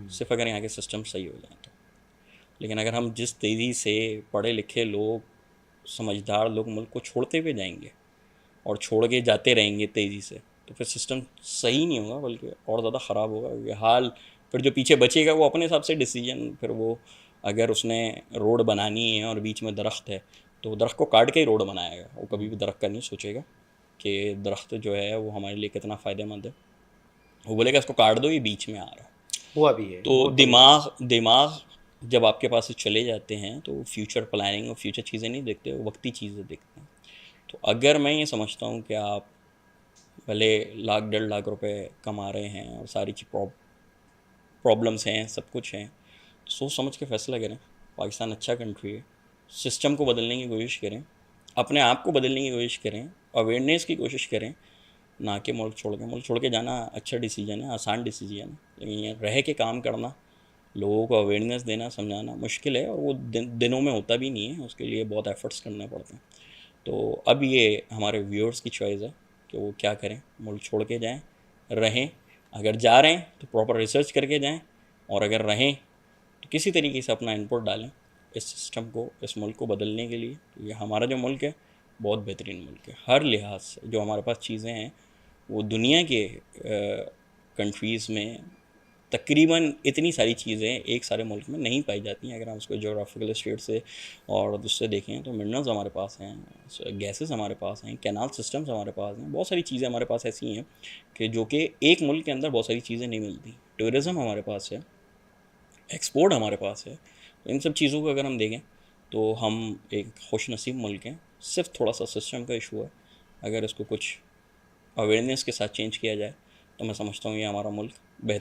सिर्फ अगर यहाँ के सिस्टम सही हो जाए तो। लेकिन अगर हम जिस तेज़ी से पढ़े लिखे लोग, समझदार लोग मुल्क को छोड़ते हुए जाएंगे और छोड़ के जाते रहेंगे तेज़ी से, तो फिर सिस्टम सही नहीं होगा बल्कि और ज़्यादा ख़राब होगा। ये हाल फिर जो पीछे बचेगा वो अपने हिसाब से डिसीजन, फिर वो अगर उसने रोड बनानी है और बीच में दरख्त है तो दरख्त को काट के ही रोड बनाएगा, वो कभी भी दरख्त का नहीं सोचेगा कि दरख्त जो है वो हमारे लिए कितना फ़ायदेमंद है। वो बोलेगा इसको काट दो, ये बीच में आ रहा है। हुआ भी है, तो बहुत बड़ी बात। दिमाग दिमाग जब आपके पास से चले जाते हैं तो फ्यूचर प्लानिंग और फ्यूचर चीज़ें नहीं देखते, वो वक्ती चीज़ें देखते हैं। तो अगर मैं ये समझता हूँ कि आप भले लाख 1.5 लाख रुपए कमा रहे हैं और सारी चीज प्रॉब्लम्स हैं, सब कुछ हैं, तो सोच समझ के फैसला करें। पाकिस्तान अच्छा कंट्री है, सिस्टम को बदलने की कोशिश करें, अपने आप को बदलने की कोशिश करें, अवेयरनेस की कोशिश करें। ना कि मुल्क छोड़ के जाना अच्छा डिसीजन है, आसान डिसीजन है, लेकिन ये रह के काम करना, लोगों को अवेयरनेस देना, समझाना मुश्किल है और वो दिनों में होता भी नहीं है, उसके लिए बहुत एफर्ट्स करने पड़ते हैं। तो अब ये हमारे व्यूअर्स की चॉइस है कि वो क्या करें, मुल्क छोड़ के जाएं, रहें। अगर जा रहे हैं तो प्रॉपर रिसर्च करके जाएं, और अगर रहें तो किसी तरीके से अपना इनपुट डालें इस सिस्टम को, इस मुल्क को बदलने के लिए। ये हमारा जो मुल्क है बहुत बेहतरीन मुल्क है हर लिहाज से। जो हमारे पास चीज़ें हैं वो दुनिया के कंट्रीज़ में तकरीबन इतनी सारी चीज़ें एक सारे मुल्क में नहीं पाई जाती हैं। अगर हम उसको जोग्राफिकल स्टेट से और उससे देखें तो मिनरल्स हमारे पास हैं, गैसेस हमारे पास हैं, कैनाल सिस्टम्स हमारे पास हैं, बहुत सारी चीज़ें हमारे पास ऐसी हैं कि जो कि एक मुल्क के अंदर बहुत सारी चीज़ें नहीं मिलती। टूरिज़म हमारे पास है, एक्सपोर्ट हमारे पास है। तो इन सब चीज़ों को अगर हम देखें तो हम एक खुश नसीब मुल्क हैं। सिर्फ थोड़ा सा सिस्टम का इशू है, अगर इसको कुछ अवेयरनेस के साथ चेंज किया जाए तो मैं समझता हूँ ये हमारा मुल्क